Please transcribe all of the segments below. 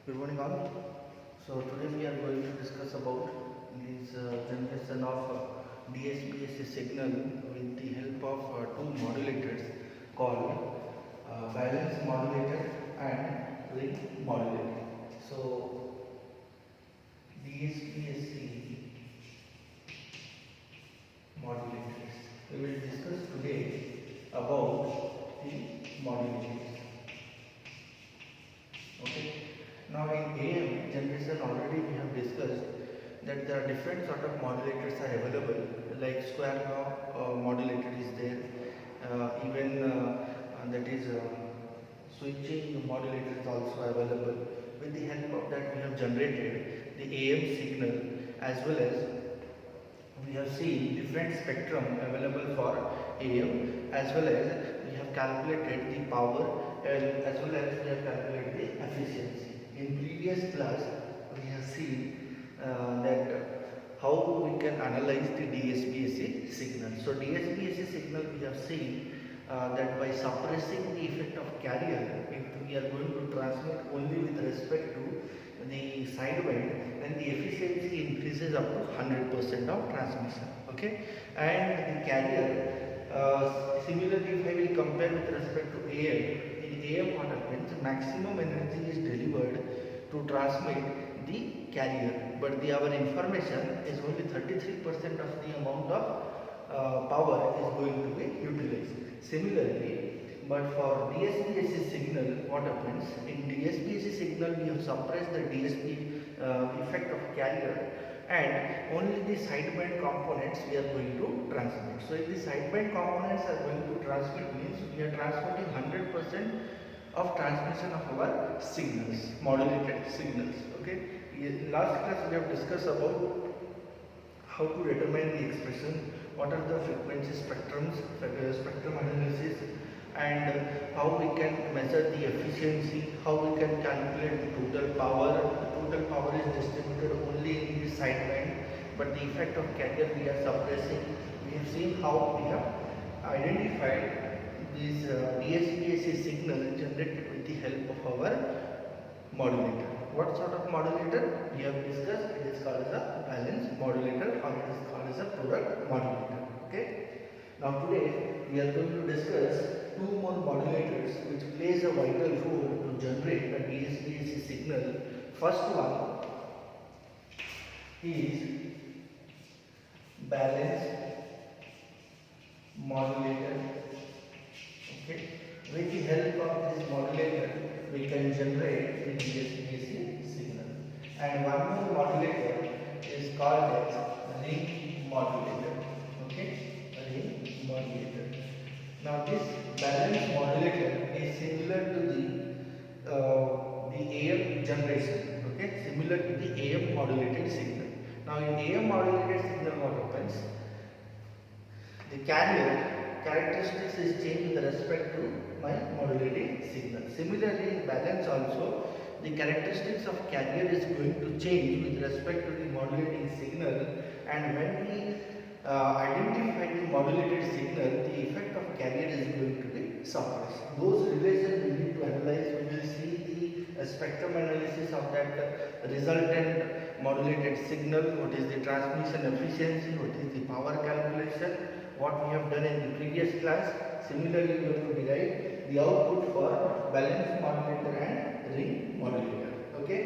Good morning all. So today we are going to discuss about this generation of DSP-AC signal with the help of two modulators called balance modulator and ring modulator. So DSP-AC modulators. We will discuss today about the modulators. Okay. Now in AM generation already we have discussed that there are different sort of modulators are available, like square law modulator is there, even that is switching modulator is also available. With the help of that we have generated the AM signal, as well as we have seen different spectrum available for AM, as well as we have calculated the power, and as well as we have calculated the efficiency. In previous class we have seen that how we can analyze the DSP-AC signal. So DSP-AC signal we have seen that by suppressing the effect of carrier, if we are going to transmit only with respect to the sideband, then the efficiency increases up to 100% of transmission. Okay, and the carrier, similarly, if I will compare with respect to AM, in AM what happens? Maximum energy is delivered to transmit the carrier, but our information is only 33% of the amount of power is going to be utilized. Similarly, but for DSP-AC signal, what happens? In DSP-AC signal, we have suppressed the DSP effect of carrier, and only the sideband components we are going to transmit. So if the sideband components are going to transmit, means we are transmitting 100% of transmission of our signals, modulated signals. Okay. In last class we have discussed about how to determine the expression, what are the frequency spectrums, spectrum analysis, and how we can measure the efficiency, how we can calculate the total power. The total power is distributed only in the sideband, but the effect of carrier we are suppressing. We have seen how we have identified this DSP-AC signal generated with the help of our modulator. What sort of modulator? We have discussed, it is called as a balance modulator, or it is called as a product modulator. Okay. Now today we are going to discuss two more modulators which plays a vital role to generate a DSP-AC signal. First one is balance modulator. Okay. With the help of this modulator, we can generate the DSP-AC signal. And one more modulator is called as ring modulator. Okay, ring modulator. Now this balance modulator is similar to the AM generation. Okay, similar to the AM modulated signal. Now in AM modulated signal, what happens? The carrier characteristics is changed with respect to my modulating signal. Similarly, in balance also, the characteristics of carrier is going to change with respect to the modulating signal, and when we identify the modulated signal, the effect of carrier is going to be suppressed. Those relations we need to analyze. We will see the spectrum analysis of that resultant modulated signal, what is the transmission efficiency, what is the power calculation, what we have done in the previous class. Similarly, we have to derive the output for balance modulator and ring modulator. Okay.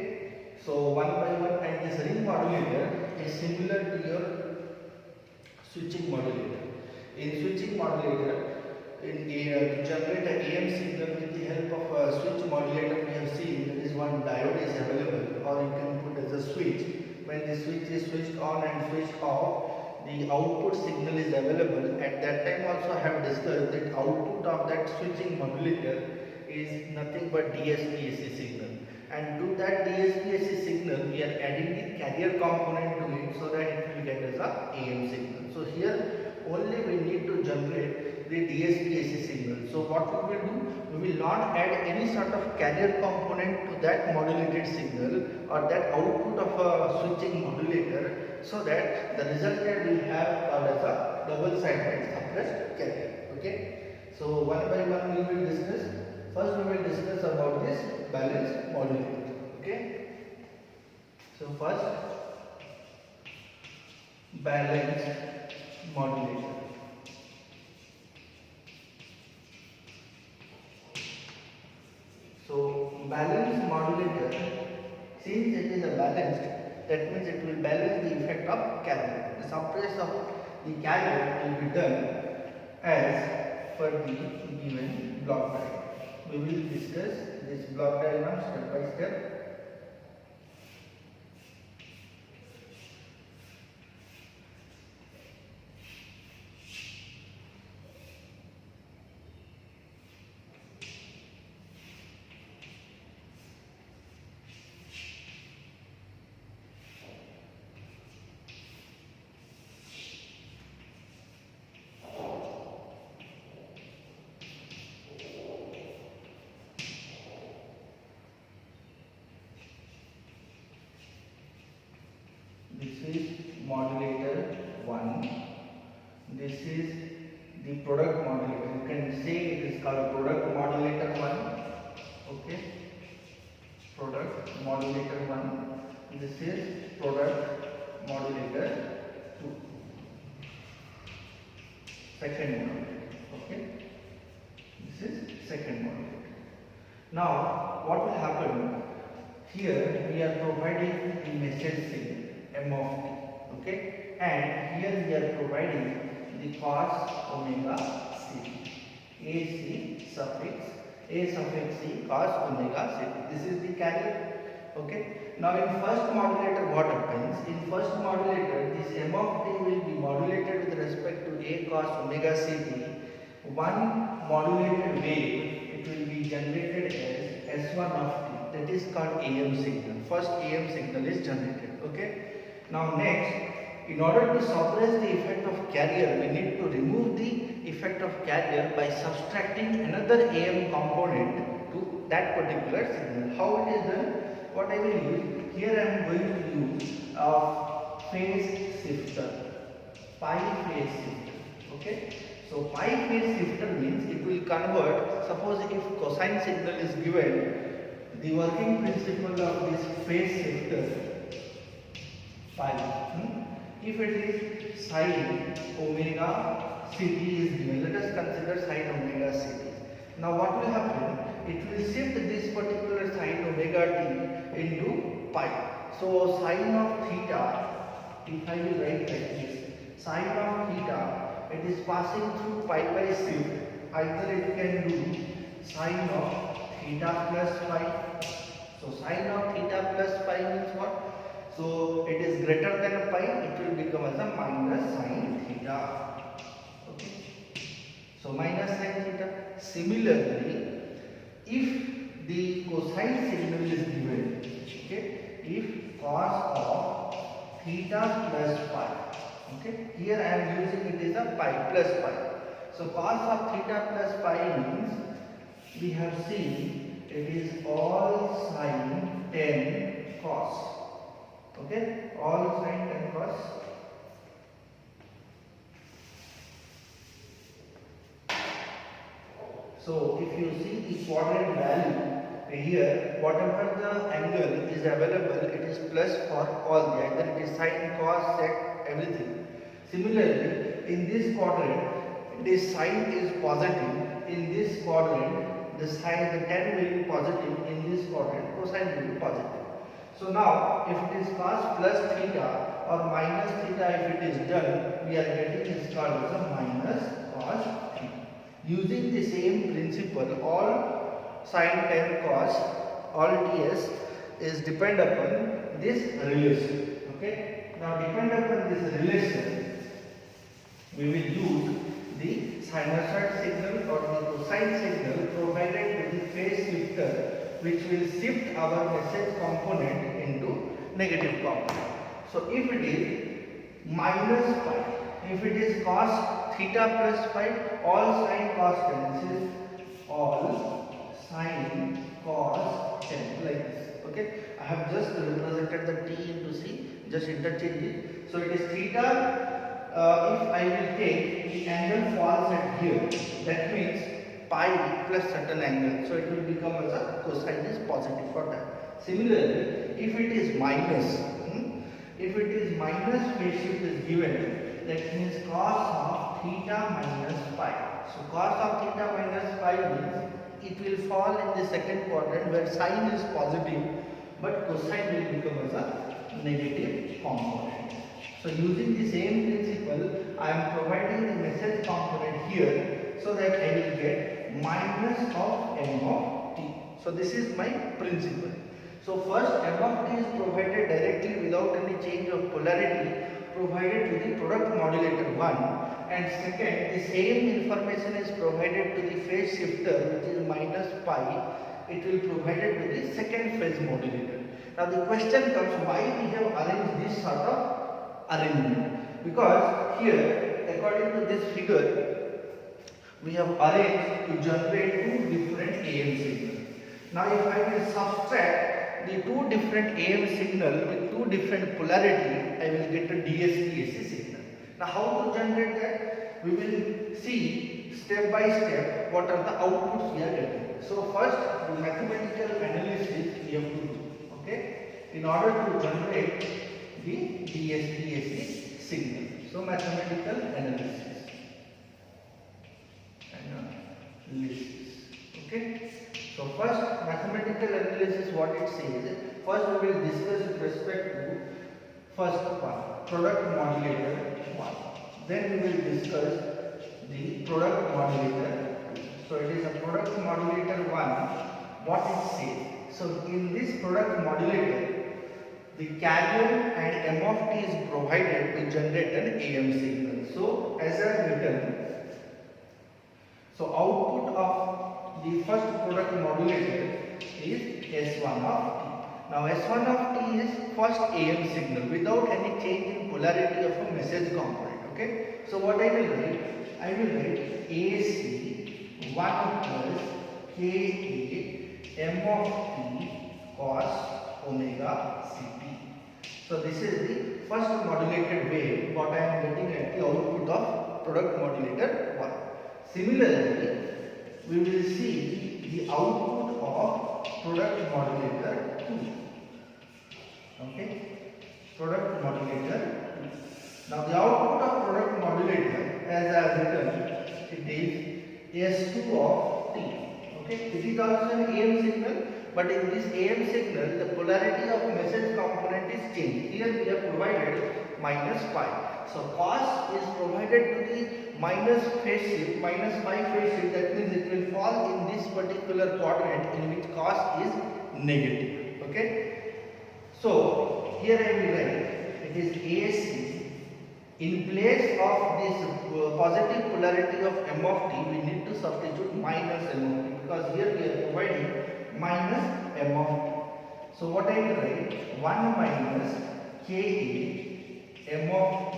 So one by one, and this ring modulator is similar to your switching modulator. In switching modulator, to generate an AM signal with the help of a switch modulator, we have seen there is one diode is available, or you can put as a switch. When the switch is switched on and switched off, the output signal is available. At that time also I have discussed that output of that switching modulator is nothing but DSP-AC signal, and to that DSP-AC signal we are adding the carrier component to it, so that it will get as a AM signal. So here only we need to generate the DSP-AC signal. So what we will do, we will not add any sort of carrier component to that modulated signal or that output of a switching modulator, so that the resultant will have called as a double sideband suppressed carrier. Okay. So one by one we will discuss. First we will discuss about this balance modulator. Okay. So first, balanced modulator. So balanced modulator, since it is a balanced, that means it will balance the effect of carrier. The suppress of the carrier will be done as per the given block diagram. We will discuss this block diagram step by step. This is modulator 1. This is the product modulator. You can say it is called product modulator 1. Okay. Product modulator 1. This is product modulator 2. Second modulator. Okay. This is second modulator. Now, what will happen? Here we are providing the message signal M of t, okay, and here we are providing the cos omega c, AC suffix c cos omega c. This is the carrier, okay. Now in first modulator what happens? In first modulator this M of t will be modulated with respect to A cos omega ct. One modulated wave, it will be generated as S1 of t, that is called AM signal. First AM signal is generated, okay. Now next, in order to suppress the effect of carrier, we need to remove the effect of carrier by subtracting another AM component to that particular signal. How it is done? What I will use, here I am going to use phase shifter, pi phase shifter, okay. So pi phase shifter means it will convert, suppose if cosine signal is given, the working principle of this phase shifter pi. If it is sine omega ct is given, let us consider sine omega ct. Now what will happen? It will shift this particular sine omega t into pi. So sine of theta, if I will write like this, sine of theta, it is passing through pi by shift. Either it can do sine of theta plus pi. So sine of theta plus pi means what? So it is greater than pi, it will become as a minus sine theta. Okay. So minus sine theta. Similarly, if the cosine signal is given, okay, if cos of theta plus pi, okay, here I am using it as a pi plus pi. So cos of theta plus pi means we have seen it is all sine 10 cos. Okay, all sine 10 cos. So if you see the quadrant value here, whatever the angle is available, it is plus for all the, either it is sine, cos, sec, everything. Similarly, in this quadrant, the sine is positive. In this quadrant, the sine, the 10 will be positive. In this quadrant, cosine will be positive. So now, if it is cos plus theta or minus theta, if it is done, we are getting this called as a minus cos theta. Using the same principle, all sine 10 cos, all ts is depend upon this relation. Okay. Now, depend upon this relation, we will use the sinusoid signal or the cosine signal provided with the phase shifter, which will shift our message component into negative component. So if it is minus pi, if it is cos theta plus pi, all sine cos 10, this is all sine cos 10 like this. Okay, I have just represented the t into c, just interchange it. So it is theta. If I will take the angle falls at here, that means pi plus certain angle, so it will become as a cosine is positive for that. Similarly, if it is minus, if it is minus, phase shift is given, that means cos of theta minus phi. So cos of theta minus phi means it will fall in the second quadrant where sine is positive but cosine will become as a negative component. So using the same principle, I am providing the message component here so that I will get minus of m of t. So this is my principle. So first m of t is provided directly without any change of polarity provided to the product modulator 1, and second the same information is provided to the phase shifter which is minus pi, it will be provided to the second phase modulator. Now the question comes, why we have arranged this sort of arrangement? Because here according to this figure we have arranged to generate two different AM signals. Now if I will subtract the two different AM signal with two different polarity, I will get a DSP-AC signal. Now how to generate that? We will see step by step what are the outputs we are getting. So first the mathematical analysis we have to do, okay, in order to generate the DSP-AC signal. So mathematical analysis, okay. So first mathematical analysis, what it says, first we will discuss with respect to first part, product modulator 1. Then we will discuss the product modulator 2. So it is a product modulator 1, what it says. So in this product modulator, the carrier and m of t is provided to generate an AM signal. So as I have written, so output of the first product modulator is S1 of t. Now S1 of t is first AM signal without any change in polarity of a message component. Okay. So what I will write? I will write AC 1 plus Ka m of t cos omega Ct. So this is the first modulated wave what I am getting at the output of product modulator 1. Similarly, we will see the output of product modulator 2. Okay, product modulator 2. Now the output of product modulator, as I have written, it is S2 of t. Okay, it is also an AM signal, but in this AM signal the polarity of message component is changed. Here we have provided minus pi. So cos is provided to the minus phase shift, minus pi phase shift, that means it will fall in this particular quadrant in which cos is negative. Okay. So here I will write, it is AC. In place of this positive polarity of m of t, we need to substitute minus m of t, because here we are providing minus m of t. So what I will write, 1 minus Ka m of t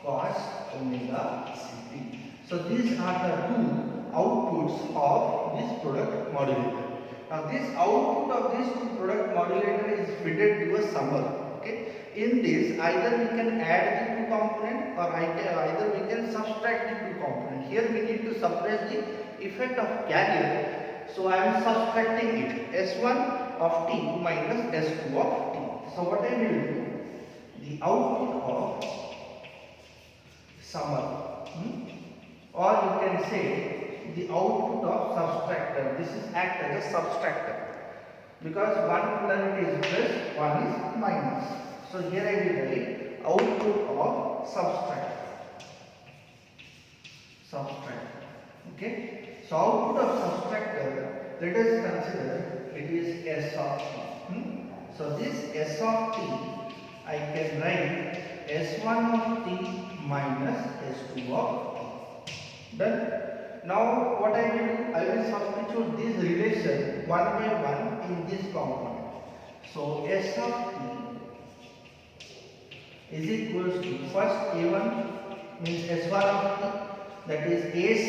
cos omega Ct. So these are the two outputs of this product modulator. Now this output of this two product modulator is fitted to a summer. Okay. In this, either we can add the two component or either we can subtract the two component. Here we need to suppress the effect of carrier. So I am subtracting it, S1 of t minus S2 of t. So what I will do, the output of summer, or you can say the output of subtractor. This is act as a subtractor, because one polarity is plus, one is minus. So here I will write output of subtractor. Okay. So output of subtractor, let us consider it is S of t. So this S of t, I can write S1 of t minus S2 of t. Done. Now what I will do, I will substitute this relation one by one in this component. So S of t is equals to first A1 means S1 of t, that is AC.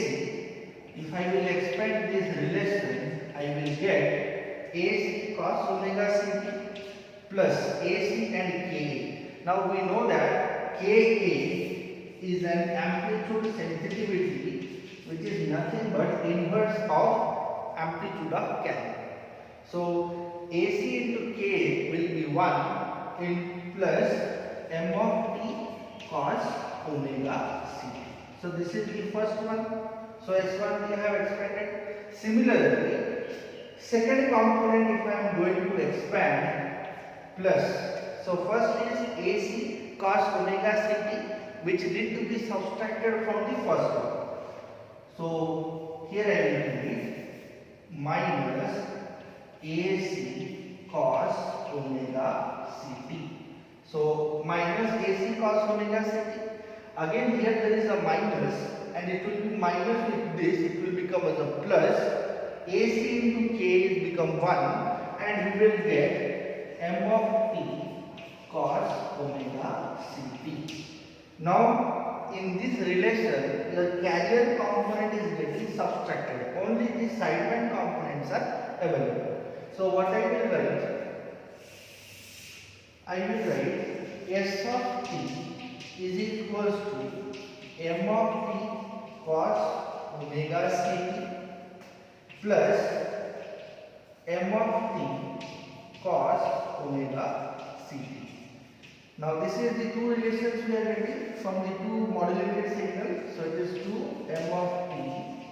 If I will expand this relation, I will get AC cos omega Ct plus AC and Ka. Now we know that Ka is an amplitude sensitivity which is nothing but inverse of amplitude of carrier. So AC into K will be 1 in plus m of t cos omega c. So this is the first one. So S1 we have expanded. Similarly, second component if I am going to expand plus. So first is AC cos omega ct, which need to be subtracted from the first one. So here I will write minus AC cos omega ct. So minus AC cos omega ct. Again here there is a minus, and it will be minus with this, it will become as a plus. AC into K will become 1, and we will get m of t cos omega ct. Now in this relation the carrier component is getting subtracted, only the sideband components are available. So what I will write S of t is equals to m of t cos omega ct plus m of t cos omega ct. Now this is the two relations we are getting from the two modulated signals. So it is 2 m of t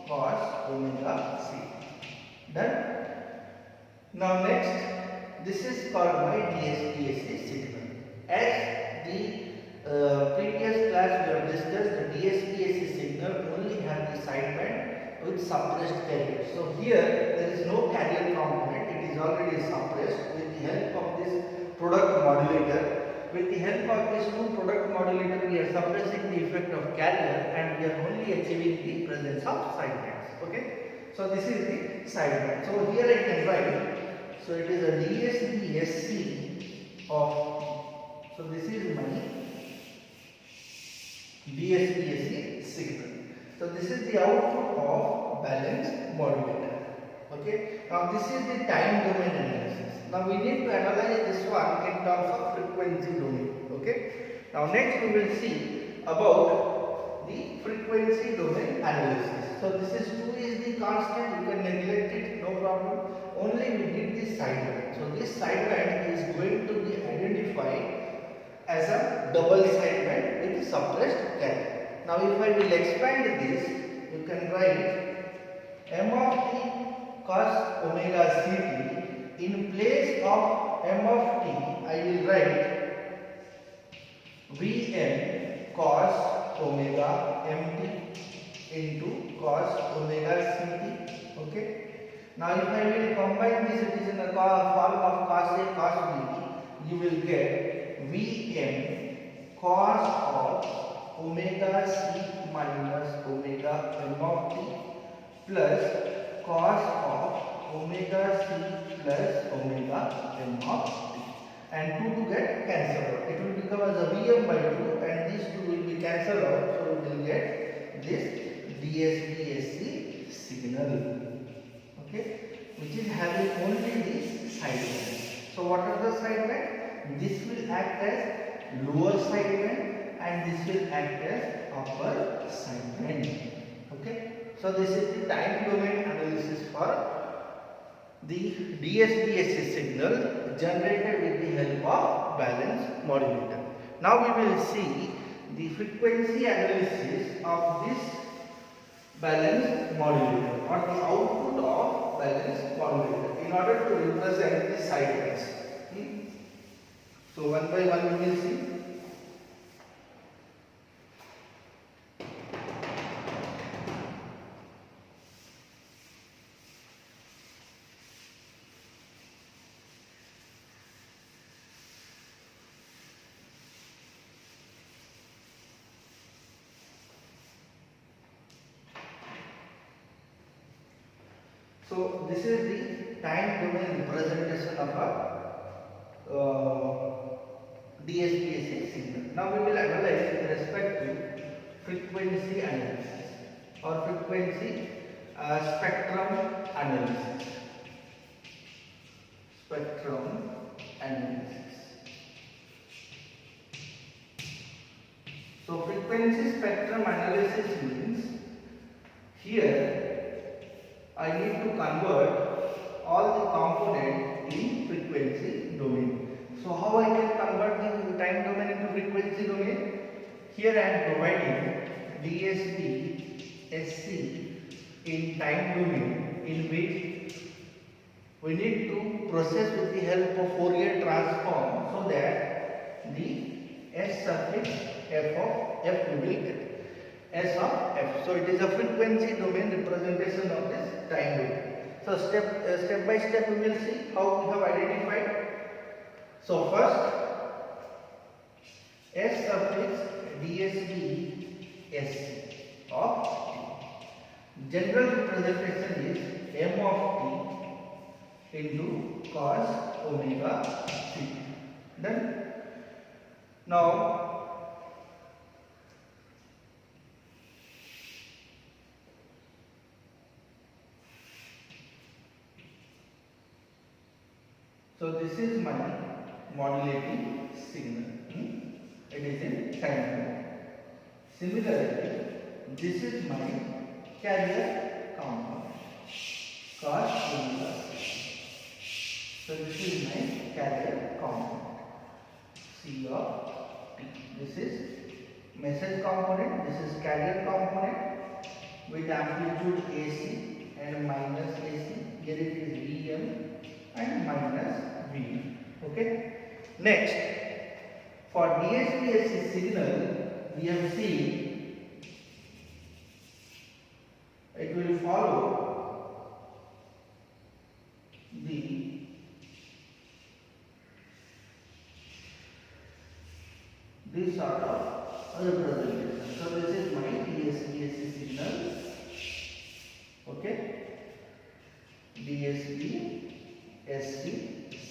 cos omega ct. Done. Now next, this is called my DSP-AC signal. As the previous class we have discussed, the DSP-AC signal only has the sideband with suppressed carrier. So here there is no carrier component, it is already suppressed with the help of this product modulator. With the help of this two product modulator, we are suppressing the effect of carrier and we are only achieving the presence of sidebands. Okay, so this is the sideband. So here I can write, so it is a DSP-SC of, so this is my DSP-SC signal. So this is the output of balanced modulator. Okay, now this is the time domain analysis. Now we need to analyze this one in terms of frequency domain. Okay, now next we will see about the frequency domain analysis. So this is 2 is the constant, you can neglect it, no problem. Only we need this sideband. So this sideband is going to be identified as a double sideband with suppressed carrier. Now if I will expand this, you can write m of t cos omega ct. In place of m of t, I will write Vm cos omega mt into cos omega ct. Okay. Now if I will combine this, it is in the form of cos A cos B, you will get Vm cos of omega c minus omega m of t plus cos of omega c plus omega m of t, and 2 to get cancelled out. It will become as a Vm by 2 and these 2 will be cancelled out. So we will get this DSP-SC signal. Okay, which is having only this sideband. So what are the sideband? This will act as lower sideband and this will act as upper sideband. Okay, so this is the time domain analysis for the DSP-SC signal generated with the help of balanced modulator. Now we will see the frequency analysis of this balanced modulator or the output of balanced modulator in order to represent the sidebands. So one by one we will see. So this is the time domain representation of a DSP-SC signal. Now we will analyze with respect to frequency analysis or frequency spectrum analysis. Spectrum analysis. So frequency spectrum analysis means here I need to convert all the component in frequency domain. So how I can convert the time domain into frequency domain? Here I am providing DSP SC in time domain, in which we need to process with the help of Fourier transform, so that the S suffix f of f we will get. S of f. So it is a frequency domain representation of this time domain. So step by step we will see how we have identified. So first, S suffix DSB SC of t. General representation is m of t into cos omega c. Then now so this is my modulating signal. It is in time. Similarly, this is my carrier component cos omega c. So this is my carrier component C of t. This is message component. This is carrier component with amplitude AC and minus AC. Here it is Vm and minus V. Okay. Next, for DSP-SC signal, we have seen it will follow this sort of representation. So this is my DSP-SC signal. Okay. DSP-SC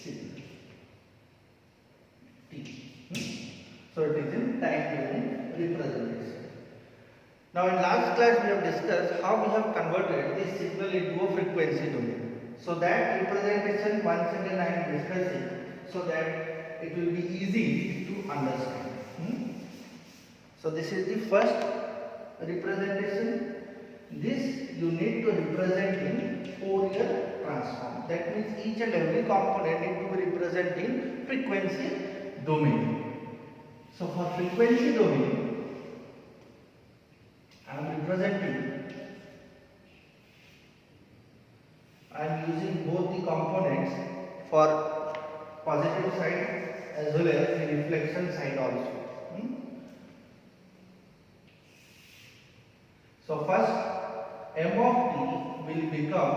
signal T. So it is in time domain representation. Now in last class we have discussed how we have converted this signal into a frequency domain. So that representation once again I am discussing so that it will be easy to understand. So this is the first representation. This you need to represent in Fourier transform. That means each and every component need to be represented in frequency domain. So for frequency domain, I am representing, I am using both the components for positive side as well as the reflection side also. So first, m of t will become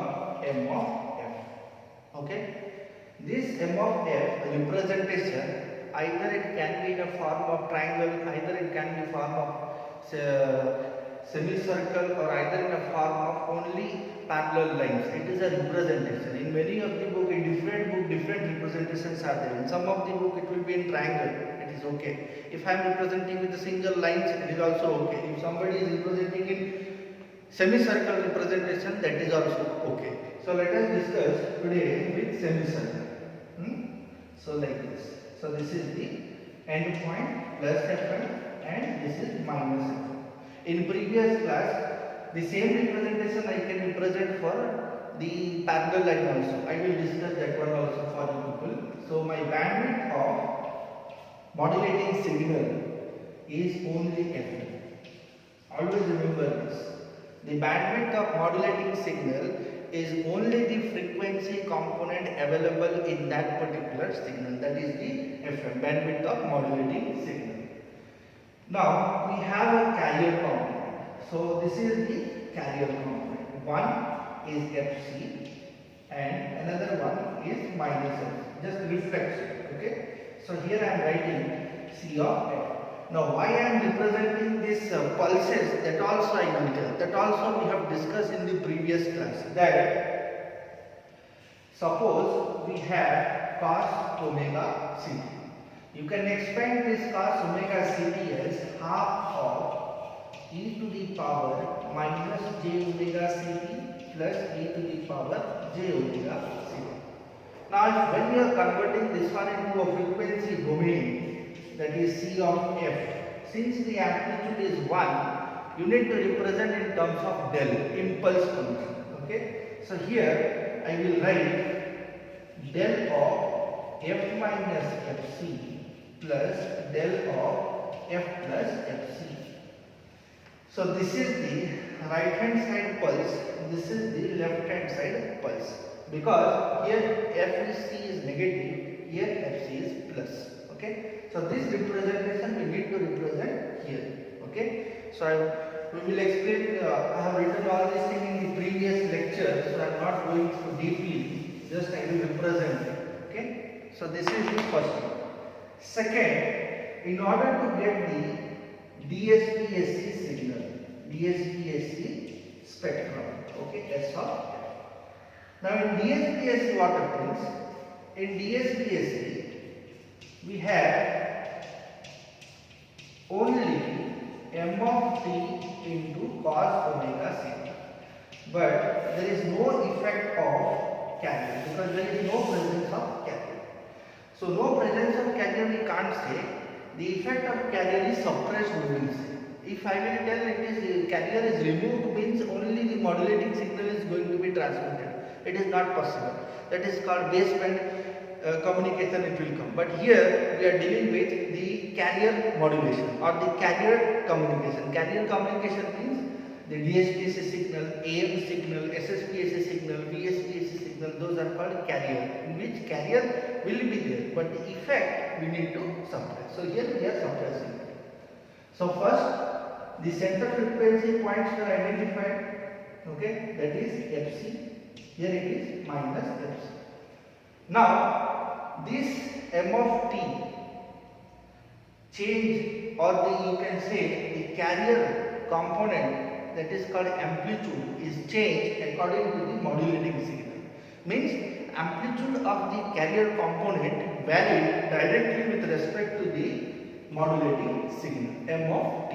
m of f. Okay. This m of f representation, either it can be in a form of triangle, either it can be form of semicircle, or either in a form of only parallel lines. It is a representation. In many of the book, in different book, different representations are there. In some of the book, it will be in triangle. It is okay. If I am representing with a single lines, it is also okay. If somebody is representing in semicircle representation, that is also okay. So let us discuss today with semicircle. So like this. So this is the end point plus Fn and this is minus Fn. In previous class, the same representation I can represent for the parallel line also. I will discuss that one also for you people. So my bandwidth of modulating signal is only Fn. Always remember this. The bandwidth of modulating signal is only the frequency component available in that particular signal. That is the FM, bandwidth of modulating signal. Now we have a carrier component. So this is the carrier component. One is FC and another one is minus F. Just reflection. Okay. So here I am writing C of F. Now why I am representing this pulses, that also I will tell. That also we have discussed in the previous class. That suppose we have cos omega ct. You can expand this cos omega ct as half of e to the power minus j omega ct plus e to the power j omega ct. Now when we are converting this one into a frequency domain, that is C of f. Since the amplitude is 1, you need to represent in terms of del, impulse function. Okay. So here I will write del of f minus fc plus del of f plus fc. So this is the right hand side pulse, this is the left hand side pulse, because here fc is negative, here fc is plus. Okay, so this representation we need to represent here. Okay, so we will explain, I have written all these things in the previous lecture, so I am not going through deeply, just I will represent it. Okay, so this is the first one. Second, in order to get the DSP-SC signal, DSP-SC spectrum, okay, S of F. Now in DSP-SC what happens? In DSP-SC we have only m of t into cos omega c, but there is no effect of carrier because there is no presence of carrier. So no presence of carrier we can't say. The effect of carrier is suppressed, we will say. If I will tell it is carrier is removed, means only the modulating signal is going to be transmitted. It is not possible. That is called baseband communication, it will come. But here we are dealing with the carrier modulation or the carrier communication. Carrier communication means the DSP-SC signal, AM signal, SSP-SC signal, VSP-SC signal, those are called carrier, in which carrier will be there, but the effect we need to suppress. So here we are suppressing. So first, the center frequency points are identified, okay, that is Fc, here it is minus Fc. Now, this m of t change, or you can say the carrier component, that is called amplitude, is changed according to the modulating signal. Means amplitude of the carrier component varied directly with respect to the modulating signal m of t.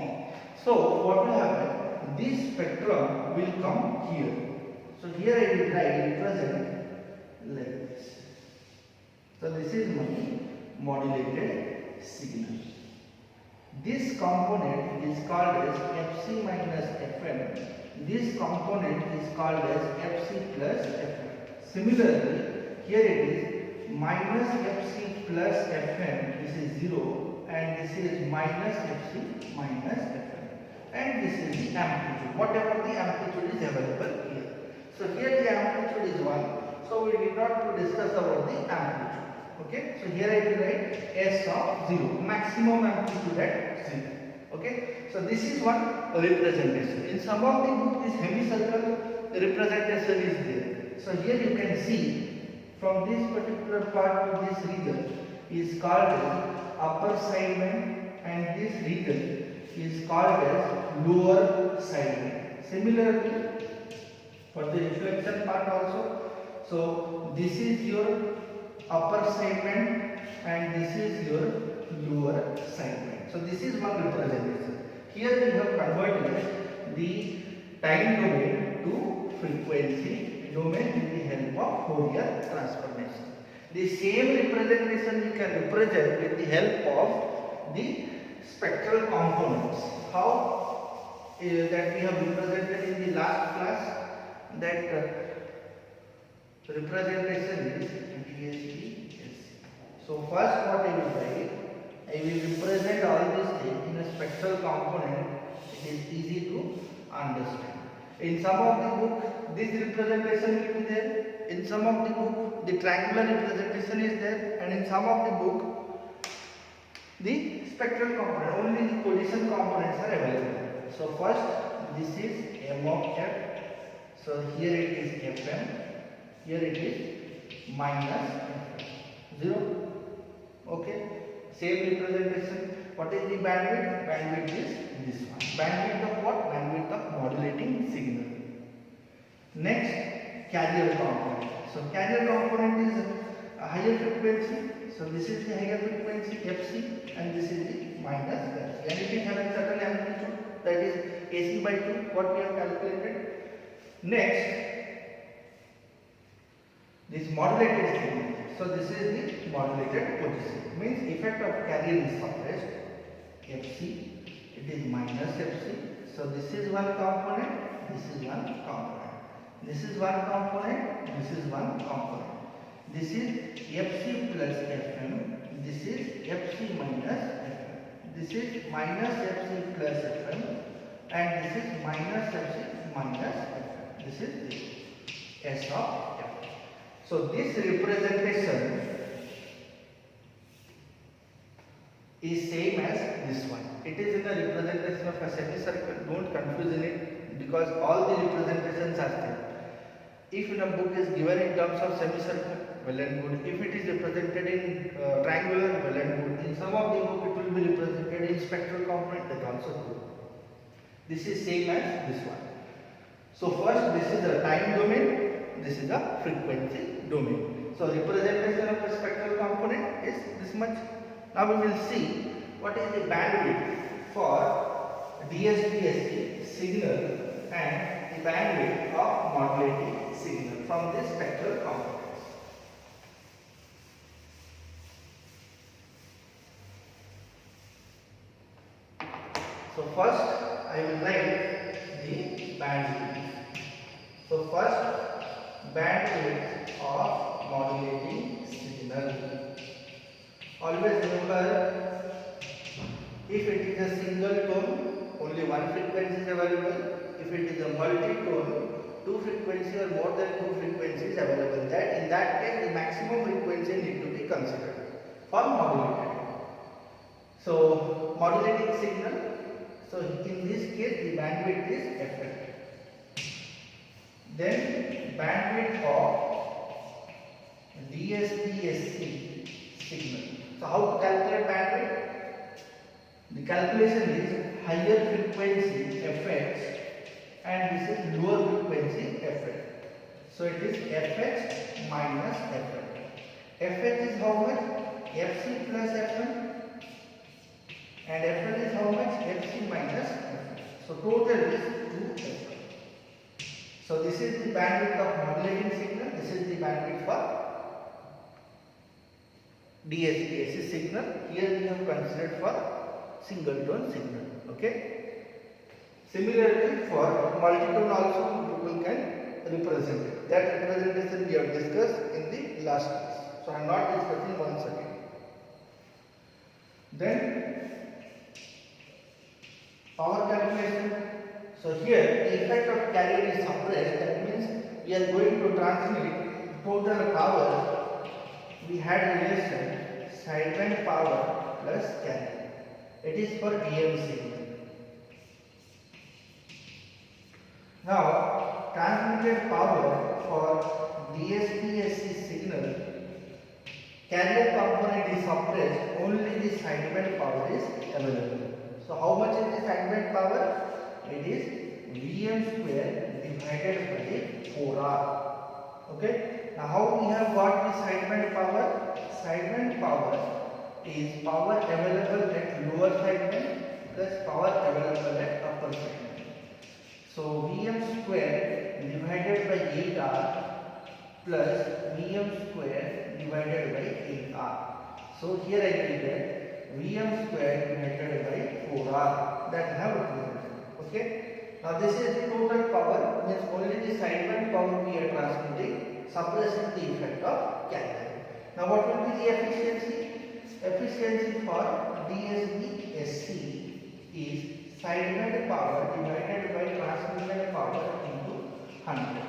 So what will happen? This spectrum will come here. So here I will represent like this. So this is my modulated signal. This component is called as Fc minus Fm. This component is called as Fc plus Fm. Similarly, here it is minus Fc plus Fm, this is 0, and this is minus Fc minus Fm. And this is the amplitude, whatever the amplitude is available here. So here the amplitude is 1, so we need not to discuss about the amplitude. Okay, so here I will write S of 0, maximum amplitude at 0. Okay, so this is one representation. In some of the book, this hemicycle representation is there. So here you can see from this particular part to this region is called as upper sideband, and this region is called as lower sideband. Similarly, for the reflection part also, so this is your upper sideband and this is your lower sideband. So this is one representation. Here we have converted the time domain to frequency domain with the help of Fourier transformation. The same representation we can represent with the help of the spectral components. How that we have represented in the last class, that representation is DSP-SC. So first what I will write, I will represent all these things in a spectral component. It is easy to understand. In some of the book, this representation will be there. In some of the book, the triangular representation is there, and in some of the book, the spectral component, only the position components are available. So first, this is m of f. So here it is fm. Here it is minus 0. Okay. Same representation. What is the bandwidth? Bandwidth is this one. Bandwidth of what? Bandwidth of modulating signal. Next, carrier component. So carrier component is a higher frequency. So this is the higher frequency Fc, and this is the minus Fc. And it is having certain amplitude, that is AC by 2. What we have calculated. Next, this modulated signal. So this is the modulated position. Means effect of carrier is suppressed. Fc, it is minus Fc. So this is one component. This is one component. This is one component. This is one component. This is Fc plus Fm. This is Fc minus Fm. This is minus Fc plus Fm, and this is minus Fc minus Fm. This is the S of F. So this representation is same as this one. It is in the representation of a semicircle. Don't confuse in it, because all the representations are same. If in a book is given in terms of semicircle, well and good. If it is represented in triangular, well and good. In some of the book it will be represented in spectral component, that also good. This is same as this one. So first, this is a time domain, this is a frequency domain. So representation of a spectral component is this much. Now we will see what is the bandwidth for DSP-SC signal and the bandwidth of modulating signal from this spectral components. So first I will write the bandwidth. So first, bandwidth of modulating signal. Always remember, if it is a single tone, only one frequency is available. If it is a multi-tone, two frequencies or more than two frequencies available. That in that case, the maximum frequency need to be considered for modulated. So modulating signal. So in this case, the bandwidth is Fm. Then bandwidth of DSP-SC signal. So how to calculate bandwidth? The calculation is higher frequency Fx and this is lower frequency Fx. So it is Fx minus Fm. Fx is how much? Fc plus Fm. And Fn is how much? Fc minus Fm. So total is 2Fm. So this is the bandwidth of modulating signal. This is the bandwidth for DSP-SC signal. Here we have considered for single tone signal. Okay. Similarly, for multi-tone also people can represent it. That representation we have discussed in the last class. So I am not discussing once again. Then power calculation. So here the effect of carrier is suppressed. That means we are going to transmit total power. We had relation sideband power plus carrier. It is for AM signal. Now transmitted power for DSP-SC signal, carrier component is suppressed, only the sideband power is available. So how much is the sideband power? It is Vm square divided by the 4R. Okay. Now how we have got the sideband power? Sideband power is power available at lower sideband plus power available at upper sideband. So Vm square divided by 8R plus Vm square divided by 8R. So here I will get Vm square divided by 4R, that I have represented. Okay. Now this is the total power, means only the sideband power we are transmitting, suppressing the effect of carrier. Now what will be the efficiency? Efficiency for DSP-SC is sideband power divided by transmitted power into 100.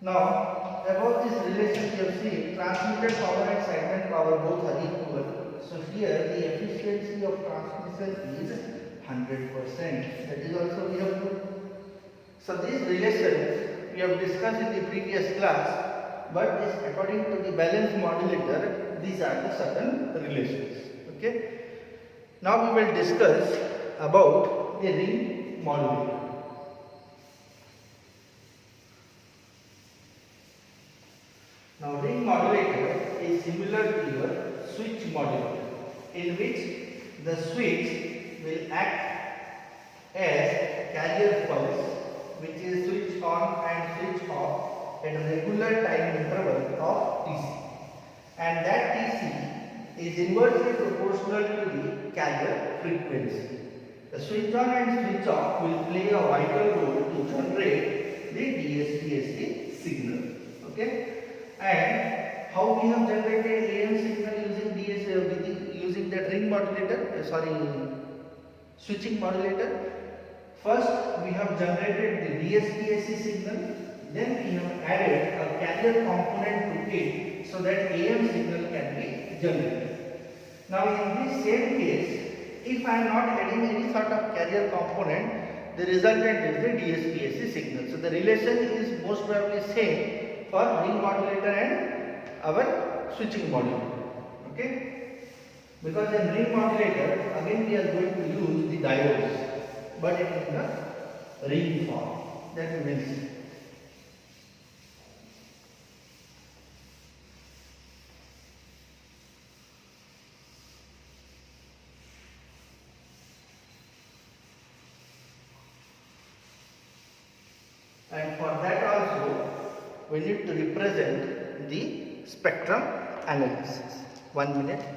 Now about this relation you have seen, transmitted power and sideband power both are equal. So here the efficiency of transmission is 100%. That is also we have put. So this relation we have discussed in the previous class, but this according to the balance modulator, these are the certain relations. Okay. Now we will discuss about the ring modulator. Now ring modulator is similar to your switch modulator, in which the switch will act as carrier pulse, which is switched on and switched off at a regular time interval of Tc, and that Tc is inversely proportional to the carrier frequency. The switch on and switch off will play a vital role to generate the DSP-SC signal. Okay, and we have generated AM signal using using that ring modulator, switching modulator. First we have generated the DSP-AC signal, then we have added a carrier component to it so that AM signal can be generated. Now in this same case, if I am not adding any sort of carrier component, the resultant is the DSP-AC signal. So the relation is most probably same for ring modulator and our switching modulator. Okay? Because in ring modulator, again we are going to use the diodes, but in the ring form. That we will see. And for that also, we need to represent the spectrum analysis. 1 minute.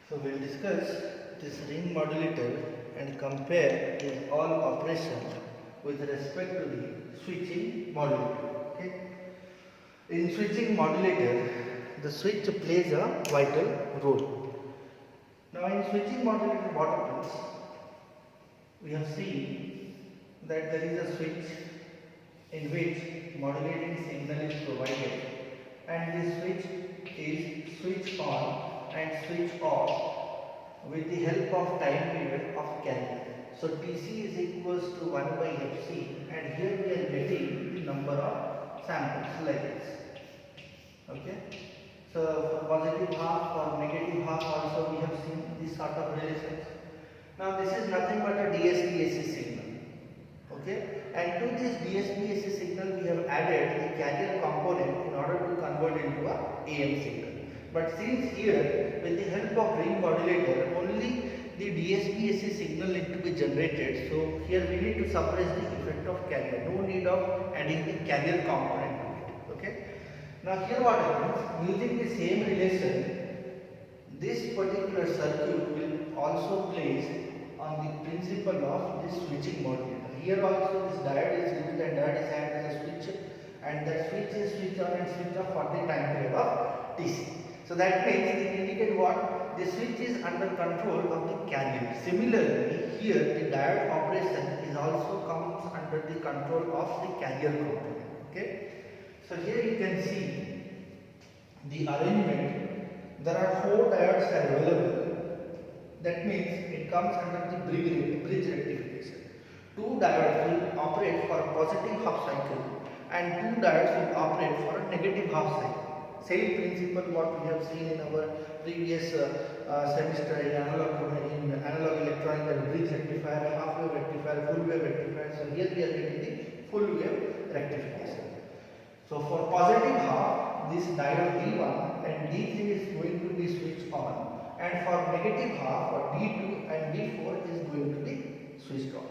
So we will discuss this ring modulator and compare its all operation with respect to the switching modulator. Okay. In switching modulator, the switch plays a vital role. Now in switching modulator, what happens? We have seen that there is a switch in which modulating signal is provided, and this switch is switch on and switch off with the help of time period of carrier. So Tc is equals to 1 by Fc, and here we are getting the number of samples like this. Okay. So for positive half or negative half also we have seen this sort of relations. Now this is nothing but a DSP-AC signal. Okay, and to this DSP-AC signal we have added the carrier component in order to convert into a AM signal. But since here with the help of ring modulator only the DSP-AC signal need to be generated, so here we need to suppress the effect of carrier. No need of adding the carrier component to it. Okay. Now here what happens, using the same relation, this particular circuit will also place on the principle of this switching modulator. Here also this diode is used, and diode is acted as a switch, and that switch is switch on and switch off for the time period of Tc. So that means it indicate what? The switch is under control of the carrier. Similarly, here the diode operation is also comes under the control of the carrier component. Okay. So here you can see the arrangement. There are 4 diodes are available. That means it comes under the bridge rectification. 2 diodes will operate for a positive half cycle, and 2 diodes will operate for a negative half cycle. Same principle what we have seen in our previous semester in analog electronic, bridge rectifier, half wave rectifier, full wave rectifier. So here we are getting the full wave rectification. So for positive half, this diode D1 and D3 is going to be switched on, and for negative half, or D2 and D4 is going to be switched on.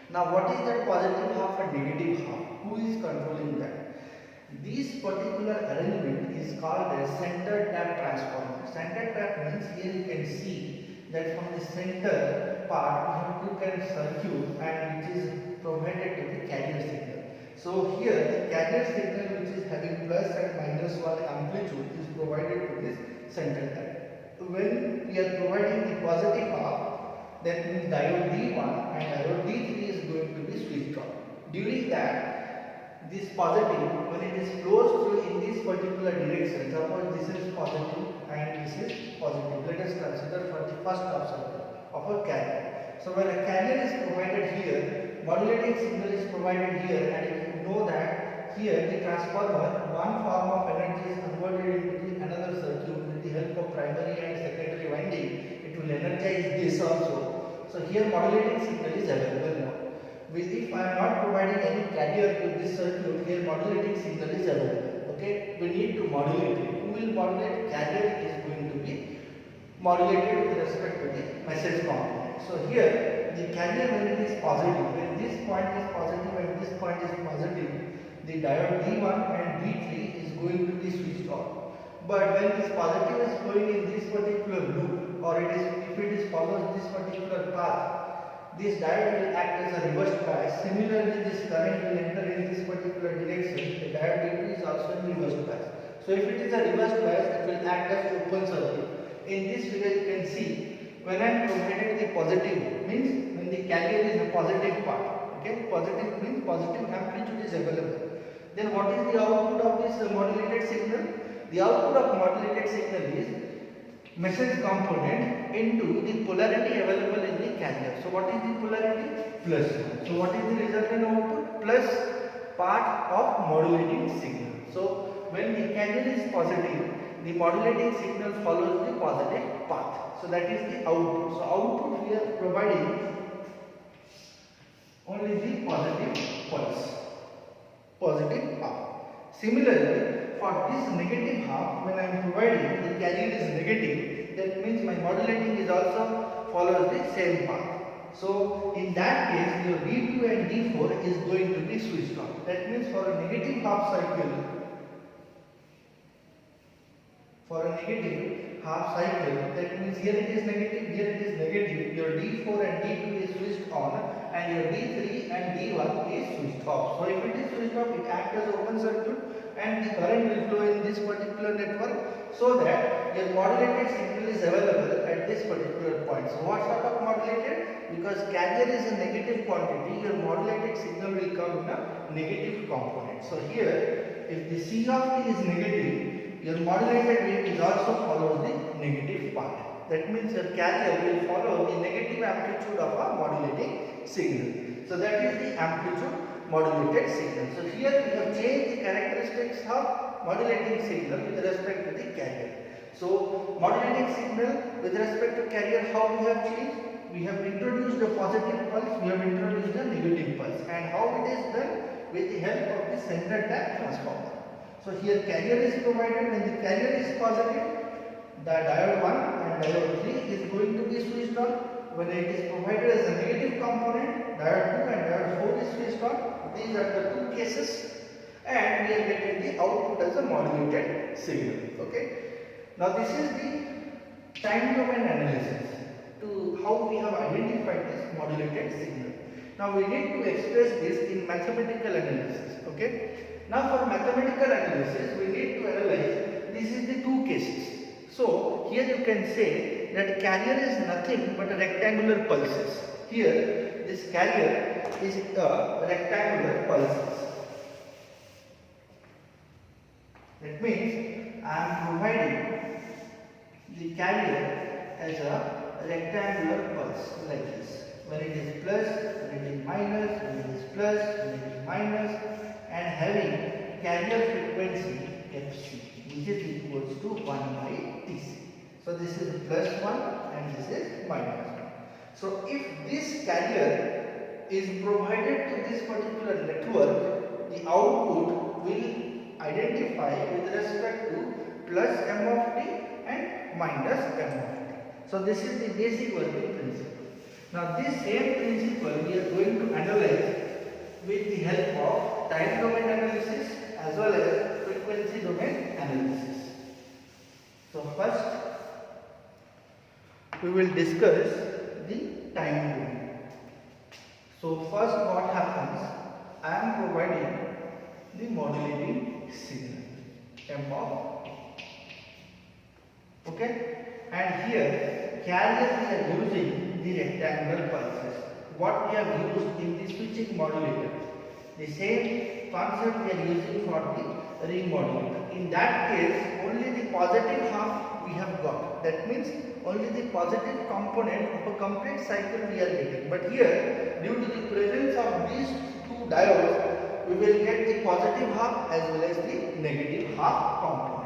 Now what is that positive half and negative half? Who is controlling that? This particular arrangement is called as center tap transformer. Center tap means here you can see that from the center part we have two kind of circuit, and which is provided to the carrier signal. So here the carrier signal which is having plus and minus 1 amplitude is provided to this center tap. When we are providing the positive half, that means diode D1 and diode D3 is going to be switched on. During that, this positive, when it is flows through in this particular direction, suppose this is positive and this is positive. Let us consider for the first half cycle of a carrier. So when a carrier is provided here, modulating signal is provided here, and you know that here the transformer, one form of energy is converted into another circuit with the help of primary and secondary winding. It will energize this also. So here modulating signal is available now. If I am not providing any carrier to this circuit, here modulating signal is available. Okay, we need to modulate it. Who will modulate? Carrier is going to be modulated with respect to the message component. So here the carrier, when it is positive, when this point is positive and this point is positive, the diode D1 and D3 is going to be switched on. But when this positive is going in this particular loop, or if it is follows this particular path, this diode will act as a reverse bias. Similarly, this current will enter in this particular direction. The diode D2 is also in reverse bias. So if it is a reverse bias, it will act as open circuit. In this figure you can see, when I am providing the positive, means when the carrier is a positive part. Okay, positive means positive amplitude is available. Then what is the output of this modulated signal? The output of modulated signal is message component into the polarity available in the carrier. So what is the polarity? Plus. So what is the resultant output? Plus part of modulating signal. So when the carrier is positive, the modulating signal follows the positive path. So that is the output. So output we are providing only the positive pulse, positive half. Similarly, for this negative half, when I am providing the carrier is negative, that means my modulating is also follows the same path. So in that case, your D2 and D4 is going to be switched on. That means for a negative half cycle, half cycle, that means here it is negative, here it is negative, your D4 and D2 is switched on and your D3 and D1 is switched off. So if it is switched off, it acts as open circuit and the current will flow in this particular network, so that your modulated signal is available at this particular point. So what sort of modulated? Because carrier is a negative quantity, your modulated signal will come in a negative component. So here, if the C of t is negative, your modulated wave is also follows the negative part. That means your carrier will follow the negative amplitude of a modulating signal. So that is the amplitude modulated signal. So here we have changed the characteristics of modulating signal with respect to the carrier. So modulating signal with respect to carrier, how we have changed? We have introduced a positive pulse, we have introduced a negative pulse, and how it is done? With the help of the center tap transformer. So here carrier is provided. When the carrier is positive, the diode 1 and diode 3 is going to be switched on. When it is provided as a negative component, diode 2 and diode 4 is switched on. These are the two cases, and we are getting the output as a modulated signal. Okay. Now this is the time domain analysis to how we have identified this modulated signal. Now we need to express this in mathematical analysis. Okay. Now for mathematical analysis, we need to analyze, this is the two cases. So here you can say that carrier is nothing but a rectangular pulses. Here this carrier is a rectangular pulses. That means I am providing the carrier as a rectangular pulse like this. When it is plus, when it is minus, when it is plus, when it is minus, and having carrier frequency Fc, which is equals to 1 by Tc. So this is plus 1 and this is minus 1. So if this carrier is provided to this particular network, the output will identify with respect to plus m of t and minus m of t. So this is the basic working principle. Now this same principle we are going to analyze with the help of time domain analysis as well as frequency domain analysis. So first we will discuss the time domain. So first what happens, I am providing the modulating signal m of okay, and here carrier we are using the rectangular pulses. What we have used in the switching modulator, the same concept we are using for the ring modulator. In that case, only the positive half we have got. That means only the positive component of a complete cycle we are getting. But here, due to the presence of these two diodes, we will get the positive half as well as the negative half component.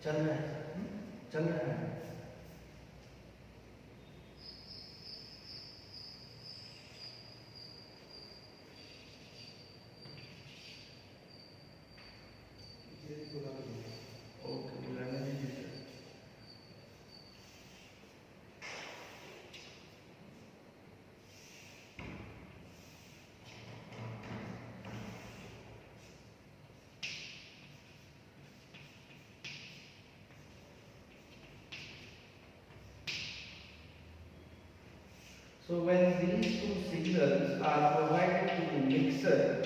चल रहा है, चल रहा है। Okay, बुलाने दीजिए sir. So when these two signals are provided to the mixer,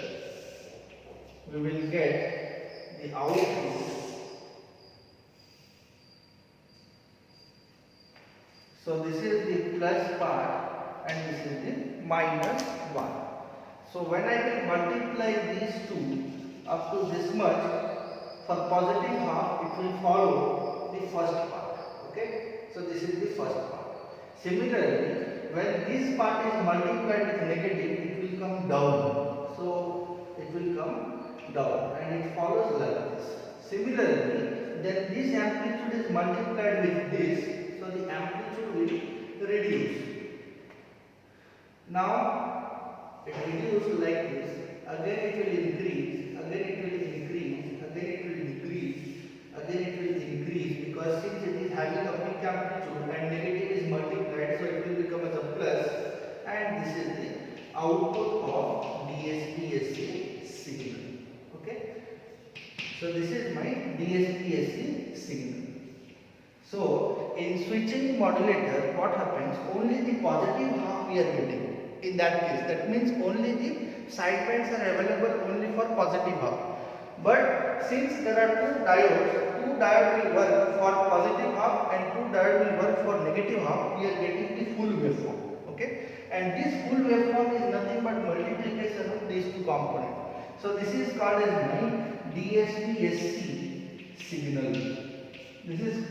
we will get the output. So this is the plus part and this is the minus 1. So when I will multiply these two up to this much, for positive half it will follow the first part. Okay, so this is the first part. Similarly, when this part is multiplied with negative, it will come down. So it will come down and it follows like this. Similarly, then this amplitude is multiplied with this, so the amplitude will reduce. Now it reduces like this, again it will increase, again it will increase, again it will increase, again it will increase, because since it is having a peak amplitude and negative is multiplied, so it will become as a plus, and this is the output of DSP-SC signal. Okay, so this is my DSP-SC signal. So in switching modulator, what happens? Only the positive half we are getting. In that case, that means only the sidebands are available only for positive half. But since there are two diodes will work for positive half and two diodes will work for negative half, we are getting the full waveform. Okay, and this full waveform is nothing but multiplication of these two components. So this is called as my DSP-SC signal. This is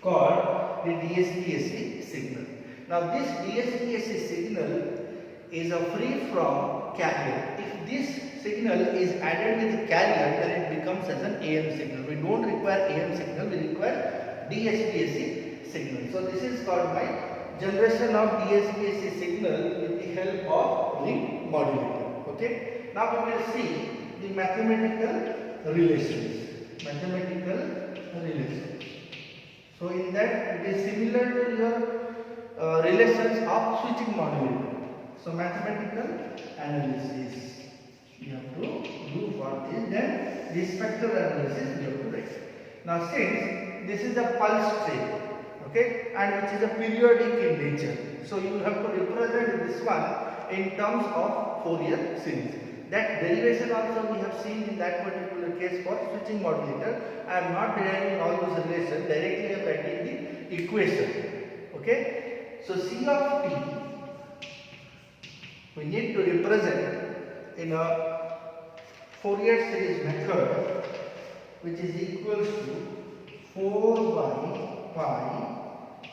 called the DSP-SC signal. Now this DSP-SC signal is a free from carrier. If this signal is added with carrier, then it becomes as an AM signal. We don't require AM signal, we require DSP-SC signal. So this is called my generation of DSP-SC signal with the help of ring modulator. Okay. Now we will see the mathematical relations. So in that it is similar to your relations of switching modulator. So mathematical analysis you have to do for this. Then the spectral analysis you have to write. Now since this is a pulse train, okay, and which is a periodic in nature, so you have to represent this one in terms of Fourier series. That derivation also we have seen in that particular case for switching modulator. I am not deriving all those relations, directly I am writing the equation. Okay, so C of t we need to represent in a Fourier series method, which is equals to 4 by pi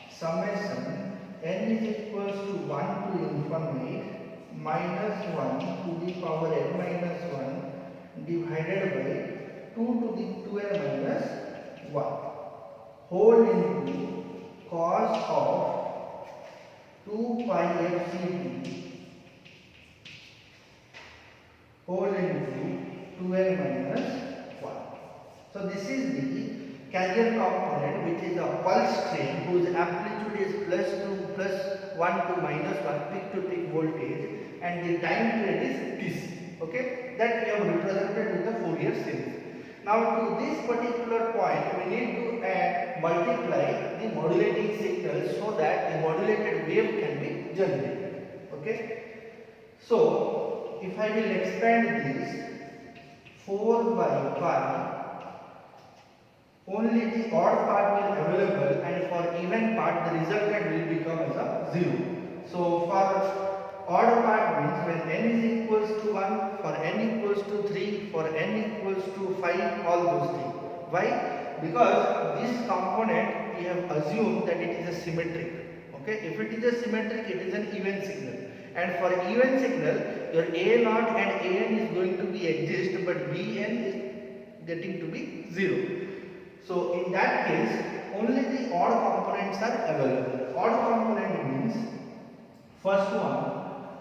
summation n is equals to 1 to infinite minus 1 to the power n minus 1 divided by 2 to the 2n minus 1 whole into cos of 2 pi fct whole into 2n minus 1. So this is the carrier component, which is a pulse train whose amplitude is plus 1 to minus 1 peak to peak voltage, and the time period is Tc. Okay, that we have represented with the Fourier series. Now to this particular point we need to multiply the modulating signal so that the modulated wave can be generated. Okay, so if I will expand this 4 by pi, only the odd part will available, and for even part the resultant will become as a 0. So for odd part means when n is equals to 1, for n equals to 3, for n equals to 5, all those things. Why? Because this component we have assumed that it is a symmetric. Okay, if it is a symmetric, it is an even signal, and for even signal your A0 and An is going to be exist, but Bn is getting to be 0. So in that case only the odd components are available. Odd component means first one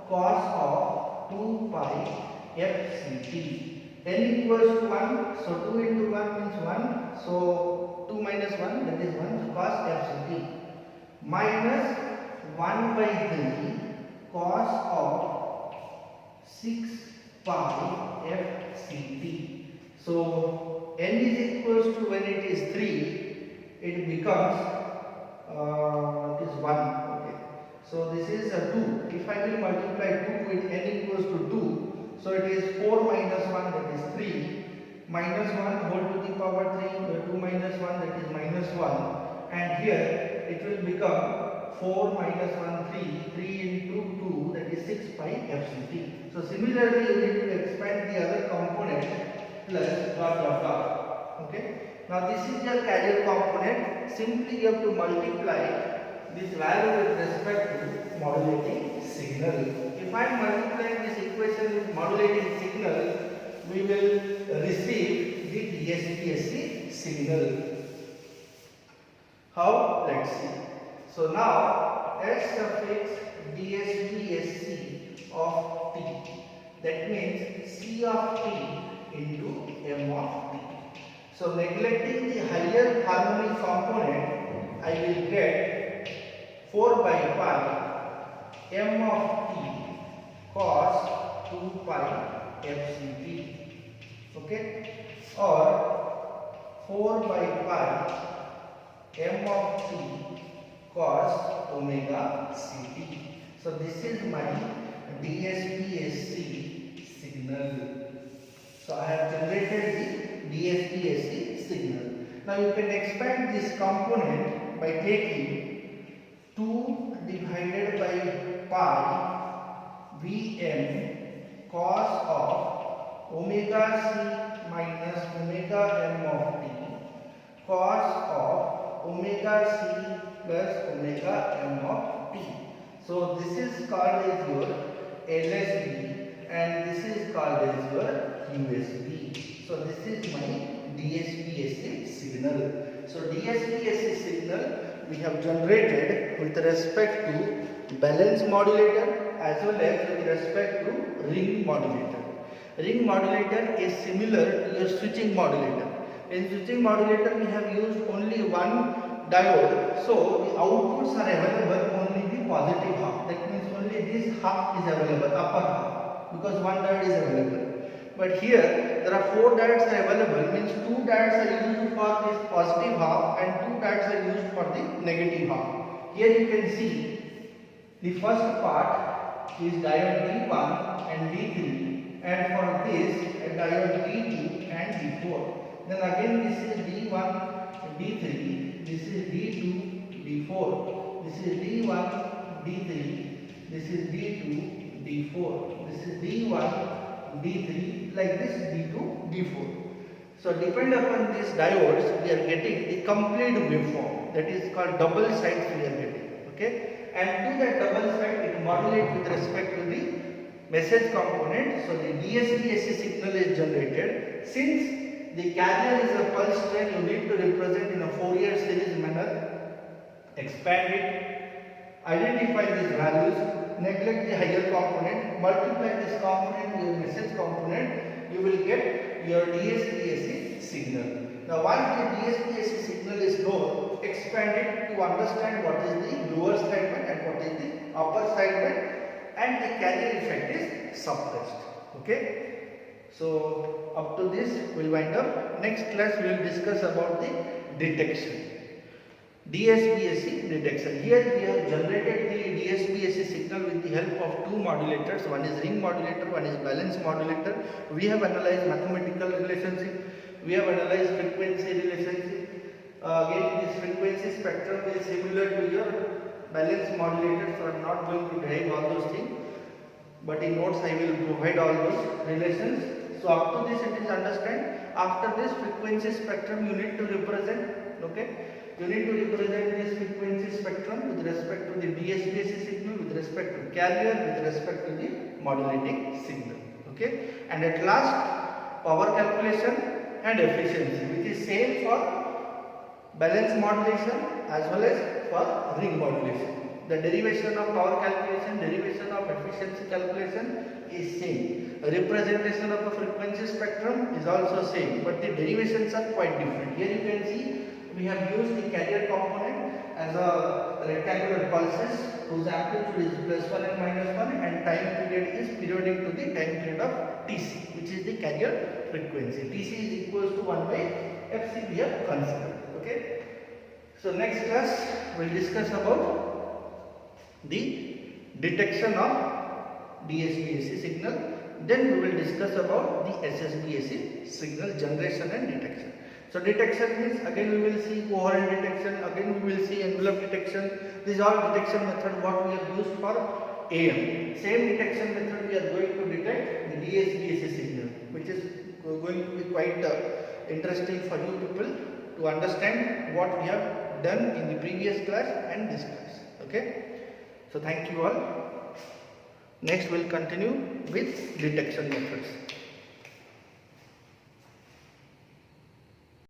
cos of 2 pi fct, n equals to 1, so 2 into 1 means 1, so 2 minus 1, that is 1, so cos fct, minus 1 by 3 cos of 6 pi fct. So n is equals to, when it is 3, it becomes it is 1. Okay, so this is a 2. If I will multiply 2 with n equals to 2, so it is 4 minus 1, that is 3, minus 1 whole to the power 3, 2 minus 1, that is minus 1, and here it will become 4 minus 1, 3 into 2, that is 6 pi fct. So similarly you need to expand the other component plus dot. Okay, now this is your carrier component. Simply you have to multiply this value with respect to modulating signal. If I am multiplying this equation with modulating signal, we will receive the DSP-SC signal. FC. So now S suffix DSBSC of T. That means C of T into M of T. So neglecting the higher harmonic component, I will get 4 by pi M of T cos 2 pi FCT. Okay, or 4 by pi M of T cos omega Ct. So this is my DSP-SC signal. So I have generated the DSP-SC signal. Now you can expand this component by taking 2 divided by pi Vm cos of omega C minus omega M of T cos of omega C plus omega M of T. So this is called as your LSB and this is called as your USB. So this is my DSP-SC signal. So DSP-SC signal we have generated with respect to balance modulator as well as with respect to ring modulator. Ring modulator is similar to your switching modulator. In switching modulator we have used only one diode, so the outputs are available only the positive half. That means only this half is available, upper half, because one diode is available. But here there are 4 diodes are available, means 2 diodes are used for this positive half and 2 diodes are used for the negative half. Here you can see the first part is diode D1 and D3, and for this a diode D2 and D4. Then again this is D1, D3, this is D2, D4, this is D1, D3, this is D2, D4, this is D1, D3, like this D2, D4. So depend upon these diodes we are getting the complete waveform, that is called double sides we are getting. Okay, and to that double side it modulates with respect to the message component. So the DSP-SC signal is generated. Since the carrier is a pulse train, you need to represent in a Fourier series manner. Expand it, identify these values, neglect the higher component, multiply this component with your message component, you will get your DSP-SC signal. Now once the DSP-SC signal is known, expand it to understand what is the lower sideband and what is the upper sideband, and the carrier effect is suppressed. Okay. So up to this we will wind up. Next class we will discuss about the detection. DSP-SC detection. Here we have generated the DSP-SC signal with the help of 2 modulators. One is ring modulator, one is balance modulator. We have analyzed mathematical relationship. We have analyzed frequency relationship. Again this frequency spectrum is similar to your balance modulator, so I am not going to derive all those things. But in notes I will provide all those relations. So up to this it is understand. After this frequency spectrum you need to represent. Okay. You need to represent this frequency spectrum with respect to the DSP-SC signal, with respect to carrier, with respect to the modulating signal. Okay. And at last, power calculation and efficiency, which is same for balance modulation as well as for ring modulation. The derivation of power calculation, derivation of efficiency calculation is same. A representation of a frequency spectrum is also same, but the derivations are quite different. Here you can see we have used the carrier component as a rectangular pulses whose amplitude is +1 and -1, and time period is periodic to the time period of Tc, which is the carrier frequency. Tc is equals to 1 by Fc we have considered. Okay. So next class we will discuss about the detection of DSP-SC signal. Then we will discuss about the SSB-SC signal generation and detection. So detection means again we will see coherent detection, again we will see envelope detection. These are detection method what we have used for AM. Same detection method we are going to detect the DSP-SC signal, which is going to be quite interesting for you people to understand what we have done in the previous class and this class. Okay. So thank you all. Next we will continue with detection methods.